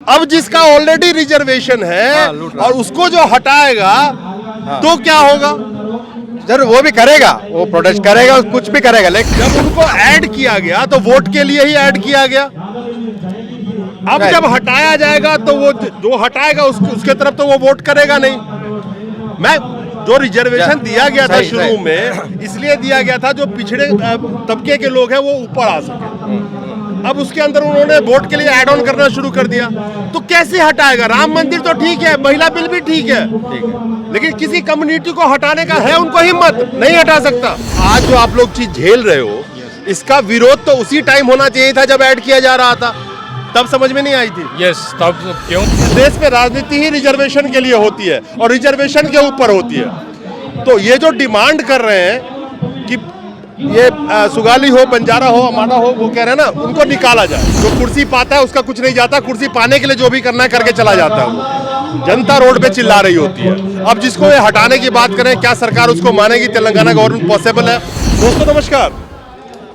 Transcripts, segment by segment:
अब जिसका already reservation है और उसको जो हटाएगा तो क्या होगा? जरूर वो भी करेगा, वो प्रोटेस्ट करेगा, कुछ भी करेगा, लेकिन जब उनको ऐड किया गया तो वोट के लिए ही ऐड किया गया। अब जब हटाया जाएगा तो वो जो हटाएगा उसके तरफ तो वो वोट करेगा नहीं। मैं जो रिजर्वेशन दिया गया था शुरू में इसलिए दिया गया था जो पिछड़े तबके के लोग हैं वो ऊपर आ सके। अब उसके अंदर उन्होंने वोट के लिए ऐड ऑन करना शुरू कर दिया तो कैसे हटाएगा? राम मंदिर तो ठीक है, महिला बिल भी ठीक है, लेकिन किसी कम्युनिटी को हटाने का है उनको हिम्मत, नहीं हटा सकता। आज जो आप लोग चीज झेल रहे हो इसका विरोध तो उसी टाइम होना चाहिए था जब ऐड किया जा रहा था, तब समझ में नहीं आई थी। यस, तब क्यों? देश में राजनीति ही रिजर्वेशन के लिए होती है और रिजर्वेशन के ऊपर होती है। तो ये जो डिमांड कर रहे हैं कि ये सुगाली हो, बंजारा हो, अमाना हो, वो कह रहे हैं ना उनको निकाला जाए। जो कुर्सी पाता है उसका कुछ नहीं जाता, कुर्सी पाने के लिए जो भी करना है करके चला जाता है वो। जनता रोड पे चिल्ला रही होती है। अब जिसको ये हटाने की बात करें, क्या सरकार उसको मानेगी? तेलंगाना गवर्नमेंट पॉसिबल है? दोस्तों नमस्कार,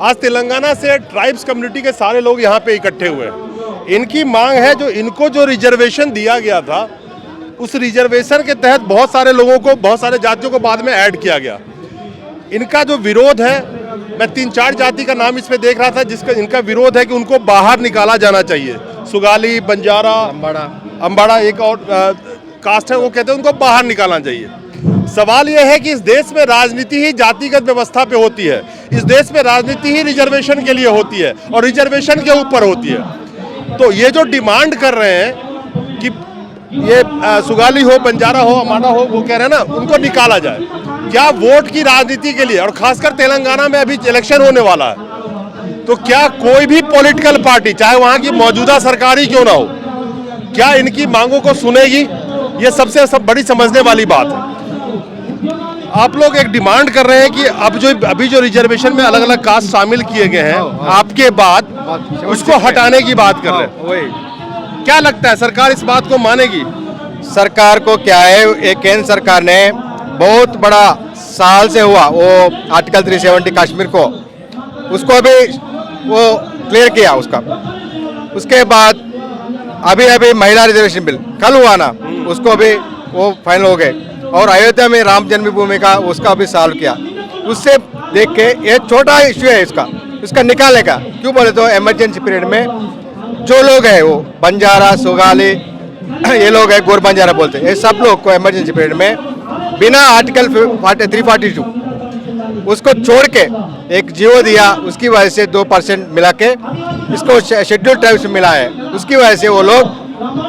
आज तेलंगाना से ट्राइब्स कम्युनिटी के सारे लोग यहाँ पे इकट्ठे हुए हैं। इनकी मांग है जो इनको जो रिजर्वेशन दिया गया था उस रिजर्वेशन के तहत बहुत सारे लोगों को, बहुत सारे जातियों को बाद में ऐड किया गया। इनका जो विरोध है, मैं 3-4 जाति का नाम इसमें देख रहा था जिसका इनका विरोध है कि उनको बाहर निकाला जाना चाहिए। सुगाली, बंजारा, अम्बाड़ा एक और कास्ट है, वो कहते हैं उनको बाहर निकालना चाहिए। सवाल यह है कि इस देश में राजनीति ही जातिगत व्यवस्था पे होती है, इस देश में राजनीति ही रिजर्वेशन के लिए होती है और रिजर्वेशन के ऊपर होती है। तो ये जो डिमांड कर रहे हैं कि ये सुगाली हो, बंजारा हो, अमाना हो, वो कह रहे हैं ना उनको निकाला जाए, क्या वोट की राजनीति के लिए, और खासकर तेलंगाना में अभी इलेक्शन होने वाला है, तो क्या कोई भी पॉलिटिकल पार्टी, चाहे वहां की मौजूदा सरकार ही क्यों ना हो, क्या इनकी मांगों को सुनेगी? ये सबसे बड़ी समझने वाली बात है। आप लोग एक डिमांड कर रहे हैं कि अभी जो रिजर्वेशन में अलग अलग कास्ट शामिल किए गए हैं आपके बाद उसको हटाने की बात कर रहे हैं। क्या लगता है सरकार इस बात को मानेगी? सरकार को क्या है, एक केंद्र सरकार ने बहुत बड़ा साल से हुआ वो आर्टिकल 370 कश्मीर को, उसको भी वो क्लियर किया उसका। उसके बाद अभी महिला रिजर्वेशन बिल कल हुआ ना, उसको भी वो फाइनल हो गए। और अयोध्या में राम जन्मभूमि का उसका भी सॉल्व किया। उससे देख के ये छोटा इश्यू है इसका निकालने का। क्यों बोले तो इमरजेंसी पीरियड में जो लोग हैं वो बंजारा, सुगाली, ये लोग हैं गोर बंजारा बोलते हैं, ये सब लोग को इमरजेंसी पीरियड में बिना आर्टिकल 342 उसको छोड़ के एक जीवो दिया, उसकी वजह से 2% मिला के इसको शेड्यूल ट्राइब्स में मिला है। उसकी वजह से वो लोग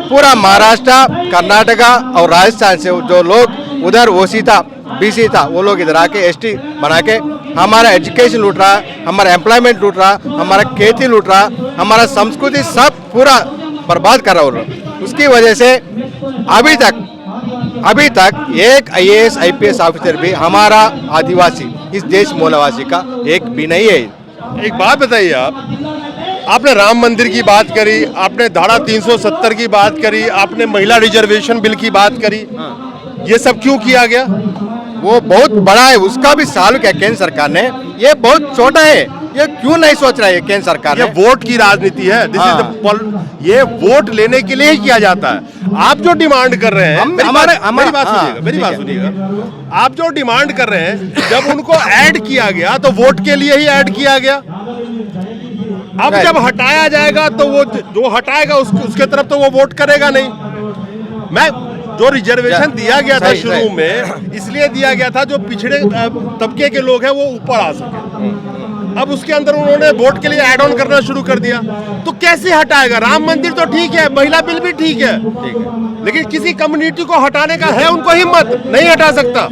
पूरा महाराष्ट्र, कर्नाटका और राजस्थान से जो लोग उधर ओसी था, बीसी था, वो लोग इधर आके एसटी बना के हमारा एजुकेशन लूट रहा, हमारा एम्प्लॉयमेंट लूट रहा, हमारा खेती लूट रहा, हमारा संस्कृति सब पूरा बर्बाद कर रहा है। उसकी वजह से अभी तक एक IAS IPS ऑफिसर भी हमारा आदिवासी, इस देश मूलवासी का एक भी नहीं है। एक बात बताइए, आपने राम मंदिर की बात करी, आपने धारा 370 की बात करी, आपने महिला रिजर्वेशन बिल की बात करी, ये सब क्यों किया गया? वो बहुत बड़ा है, उसका भी सॉल्व किया केंद्र सरकार ने। ये बहुत छोटा है, ये क्यों नहीं सोच रहा है केंद्र सरकार? ये वोट की राजनीति है। ये वोट लेने के लिए ही किया जाता है। आप जो डिमांड कर रहे हैं, मेरी बात सुनिएगा। आप जो डिमांड कर रहे हैं, जब उनको ऐड किया गया तो वोट के लिए ही ऐड किया गया। अब जब हटाया जाएगा तो वो जो हटाएगा उसके तरफ तो वो वोट करेगा नहीं। मैं जो रिजर्वेशन दिया गया था शुरू में इसलिए दिया गया था जो पिछड़े तबके के लोग हैं वो ऊपर आ सके। अब उसके अंदर उन्होंने वोट के लिए ऐड ऑन करना शुरू कर दिया तो कैसे हटाएगा? राम मंदिर तो ठीक है, महिला बिल भी ठीक है, लेकिन किसी कम्युनिटी को हटाने का है उनको हिम्मत, नहीं हटा सकता।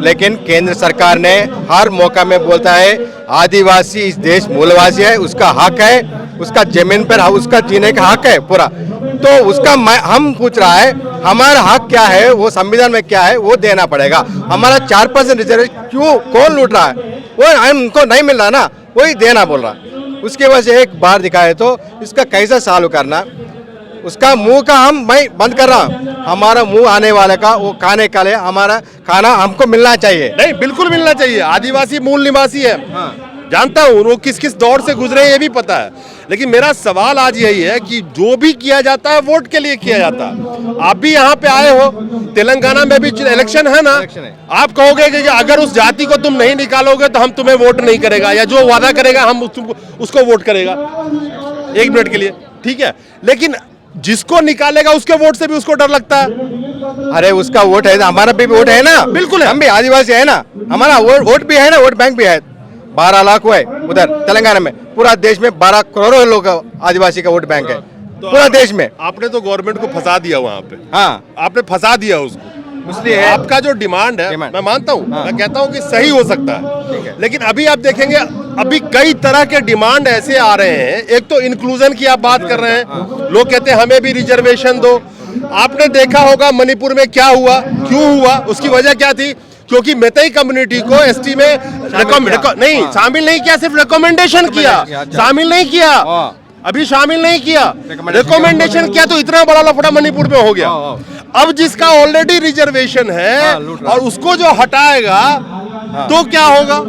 लेकिन केंद्र सरकार ने हर मौका में बोलता है आदिवासी इस देश मूलवासी है, उसका हक है, उसका जमीन पर उसका जीने का हक है पूरा। तो उसका हम पूछ रहा है हमारा हक क्या है, वो संविधान में क्या है वो देना पड़ेगा। हमारा 4% रिजर्वेशन क्यों कौन लूट रहा है? वो हमको नहीं मिल रहा ना, वही देना बोल रहा। उसके वजह से एक बार दिखाए तो इसका कैसा सॉल्व करना, उसका मुंह का हम मैं बंद कर रहा हूँ। हमारा मुंह आने वाले का वो खाने का लिए हमारा खाना हमको मिलना चाहिए। नहीं, बिल्कुल मिलना चाहिए। आदिवासी मूल निवासी है, जानता हूँ वो किस किस दौर से गुजरे ये भी पता है, लेकिन मेरा सवाल आज यही है कि जो भी किया जाता है वोट के लिए किया जाता है। आप भी यहाँ पे आए हो, तेलंगाना में भी इलेक्शन है ना, इलेक्शन है। आप कहोगे कि अगर उस जाति को तुम नहीं निकालोगे तो हम तुम्हें वोट नहीं करेगा, या जो वादा करेगा हम उसको वोट करेगा 1 मिनट के लिए, ठीक है। लेकिन जिसको निकालेगा उसके वोट से भी उसको डर लगता है। अरे उसका वोट है, हमारा भी वोट है ना, बिल्कुल है। हम भी आदिवासी है ना, हमारा वोट भी है ना, वोट बैंक भी है। 12 लाख हुआ है उधर तेलंगाना में, पूरा देश में 12 करोड़ लोग आदिवासी का वोट बैंक है पूरा देश में। आपने तो गवर्नमेंट को फंसा दिया वहां पे, हाँ, आपने फंसा दिया उसको, इसलिए आपका जो डिमांड है मैं मानता हूँ, मैं कहता हूँ कि सही हो सकता है, लेकिन अभी आप देखेंगे अभी कई तरह के डिमांड ऐसे आ रहे हैं। एक तो इंक्लूजन की आप बात कर रहे हैं, लोग कहते हैं हमें भी रिजर्वेशन दो। आपने देखा होगा मणिपुर में क्या हुआ, क्यों हुआ, उसकी वजह क्या थी, क्योंकि मेतई कम्युनिटी को एसटी में नहीं शामिल नहीं किया, सिर्फ रिकमेंडेशन किया, शामिल नहीं किया, अभी शामिल नहीं किया, रिकमेंडेशन किया, तो इतना बड़ा लफड़ा मणिपुर में हो गया। अब जिसका ऑलरेडी रिजर्वेशन है और उसको जो हटाएगा तो क्या होगा,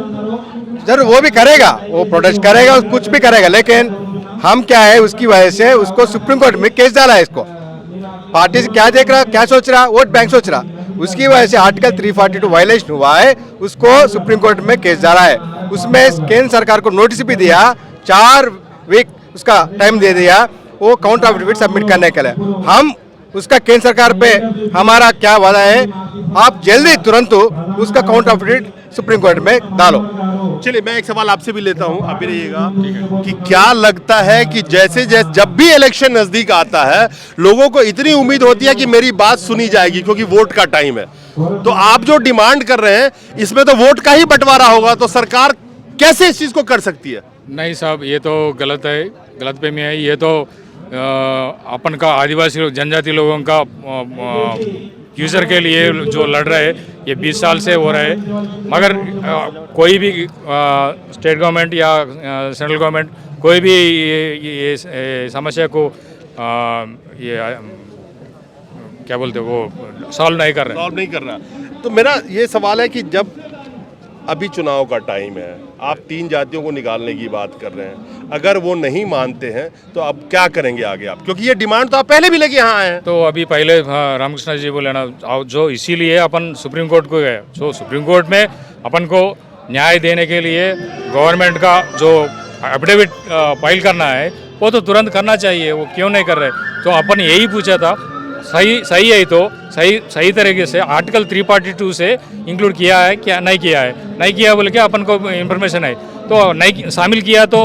जरूर वो भी करेगा, वो प्रोटेस्ट करेगा, कुछ भी करेगा, लेकिन हम क्या है उसकी वजह से उसको सुप्रीम कोर्ट में केस डाला है। इसको पार्टी से क्या देख रहा, क्या सोच रहा, वोट बैंक सोच रहा, उसकी वजह से आर्टिकल 342 वायलेशन हुआ है, उसको सुप्रीम कोर्ट में केस डाला है। उसमें केंद्र सरकार को नोटिस भी दिया, 4 वीक उसका टाइम दे दिया वो काउंटर एफिडेविट सबमिट करने के लिए। हम उसका केंद्र सरकार पे हमारा क्या वादा है, आप जल्दी तुरंत उसका काउंटर एफिडेविट सुप्रीम कोर्ट में डालो। चलिए मैं एक सवाल आपसे भी लेता हूं, आप भी रहिएगा कि क्या लगता है कि जैसे जब भी इलेक्शन नजदीक आता है लोगों को इतनी उम्मीद होती है कि मेरी बात सुनी जाएगी क्योंकि वोट का टाइम है, तो आप जो डिमांड कर रहे हैं इसमें तो वोट का ही बंटवारा होगा, तो सरकार कैसे इस चीज को कर सकती है? नहीं साहब, ये तो गलत है, गलतफहमी है। ये तो अपन का आदिवासी जनजाति लोगों का फ्यूचर के लिए जो लड़ रहे हैं ये 20 साल से हो रहा है, मगर कोई भी स्टेट गवर्नमेंट या सेंट्रल गवर्नमेंट कोई भी ये समस्या को ये क्या बोलते हैं वो सॉल्व नहीं कर रहा। तो मेरा ये सवाल है कि जब अभी चुनाव का टाइम है, आप 3 जातियों को निकालने की बात कर रहे हैं, अगर वो नहीं मानते हैं तो अब क्या करेंगे आगे आप, क्योंकि ये डिमांड तो आप पहले भी लेके यहाँ आए हैं। तो अभी पहले रामकृष्ण जी बोले ना, जो इसीलिए अपन सुप्रीम कोर्ट को गए, जो सुप्रीम कोर्ट में अपन को न्याय देने के लिए गवर्नमेंट का जो एफिडेविट फाइल करना है वो तो तुरंत करना चाहिए, वो क्यों नहीं कर रहे। तो अपन यही पूछा था, सही है तो सही तरीके से आर्टिकल 342 से इंक्लूड किया है क्या, नहीं किया है, नहीं किया बोल के अपन को इन्फॉर्मेशन है, तो नहीं शामिल किया तो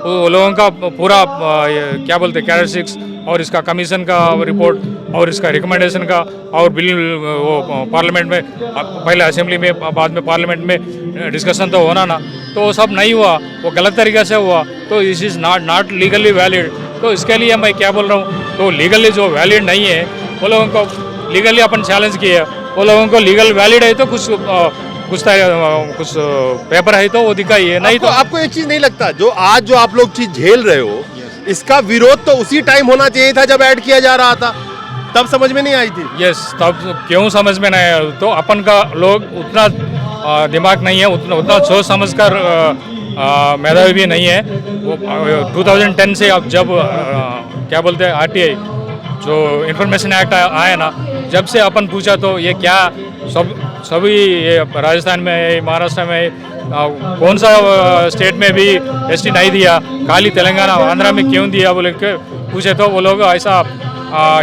लोगों का पूरा क्या बोलते हैं कैरेक्टरिस्टिक्स और इसका कमीशन का रिपोर्ट और इसका रिकमेंडेशन का और बिल वो पार्लियामेंट में पहले असेंबली में बाद में पार्लियामेंट में डिस्कशन तो होना ना, तो वो सब नहीं हुआ, वो गलत तरीके से हुआ, तो this is not legally valid. तो इसके लिए मैं क्या बोल रहा हूँ, तो लीगली जो वैलिड नहीं है वो लोगों को लीगली अपन चैलेंज किया, वो लोगों को लीगल वैलिड है तो कुछ पेपर है तो वो दिखाइए, नहीं तो आपको एक चीज नहीं लगता जो आज जो आप लोग चीज झेल रहे हो इसका विरोध तो उसी टाइम होना चाहिए था जब ऐड किया जा रहा था, तब समझ में नहीं आई थी? यस, तब क्यों समझ में नहीं आया, तो अपन का लोग उतना दिमाग नहीं है, उतना सोच समझ कर मेधावी भी नहीं है। वो 2010 से अब जब क्या बोलते हैं आरटीआई जो इंफॉर्मेशन एक्ट आया ना, जब से अपन पूछा तो ये क्या सभी ये राजस्थान में है, महाराष्ट्र में है, कौन सा स्टेट में भी एसटी नहीं दिया, खाली तेलंगाना आंध्रा में क्यों दिया बोले के पूछे तो वो लोग ऐसा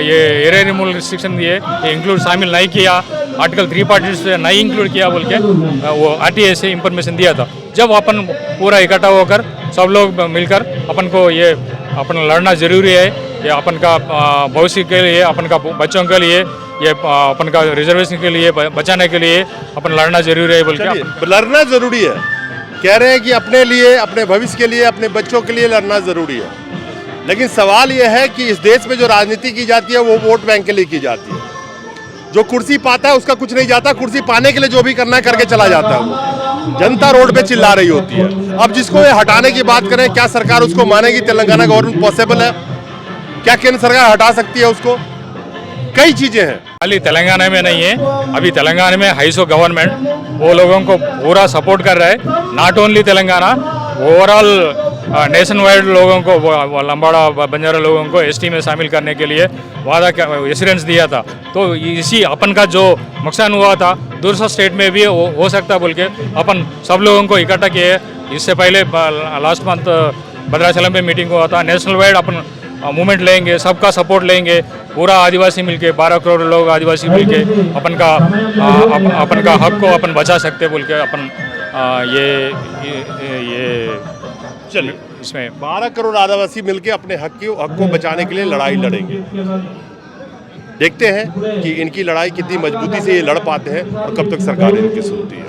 ये एरिया रिमूवल रिस्ट्रिक्शन दिए, ये इंक्लूड शामिल नहीं किया, आर्टिकल 342 से नहीं इंक्लूड किया बोल के वो आरटीआई से इंफॉर्मेशन दिया था। जब अपन पूरा इकट्ठा होकर सब लोग मिलकर अपन को ये अपन लड़ना ज़रूरी है, ये अपन का भविष्य के लिए, अपन का बच्चों के लिए, ये अपन का रिजर्वेशन के लिए बचाने के लिए अपन लड़ना जरूरी है बोल के लड़ना जरूरी है, कह रहे हैं कि अपने लिए, अपने भविष्य के लिए, अपने बच्चों के लिए लड़ना जरूरी है। लेकिन सवाल यह है कि इस देश में जो राजनीति की जाती है वो वोट बैंक के लिए की जाती है, जो कुर्सी पाता है उसका कुछ नहीं जाता, कुर्सी पाने के लिए जो भी करना है करके चला जाता है, वो जनता रोड पे चिल्ला रही होती है। अब जिसको ये हटाने की बात करें, क्या सरकार उसको मानेगी? तेलंगाना गवर्नमेंट पॉसिबल है क्या? केंद्र सरकार हटा सकती है उसको? कई चीजें हैं, खाली तेलंगाना में नहीं है, अभी तेलंगाना में हाईसो गवर्नमेंट वो लोगों को पूरा सपोर्ट कर रहा है, not only Telangana, overall nation wide लोगों को वो लंबाड़ा बंजारा लोगों को एसटी में शामिल करने के लिए वादा एश्योरेंस दिया था। तो इसी अपन का जो नुकसान हुआ था दूसरा स्टेट में भी हो सकता बोल के अपन सब लोगों को इकट्ठा किए। इससे पहले लास्ट मंथ भद्राचलम में मीटिंग हुआ था। नेशनल वाइड अपन मूवमेंट लेंगे, सबका सपोर्ट लेंगे, पूरा आदिवासी मिलके 12 करोड़ लोग आदिवासी मिलके अपन का हक को अपन बचा सकते बोल के अपन ये चलिए, इसमें 12 करोड़ आदिवासी मिलके अपने हक को बचाने के लिए लड़ाई लड़ेंगे। देखते हैं कि इनकी लड़ाई कितनी मजबूती से ये लड़ पाते हैं और कब तक सरकार इनकी सुनती है।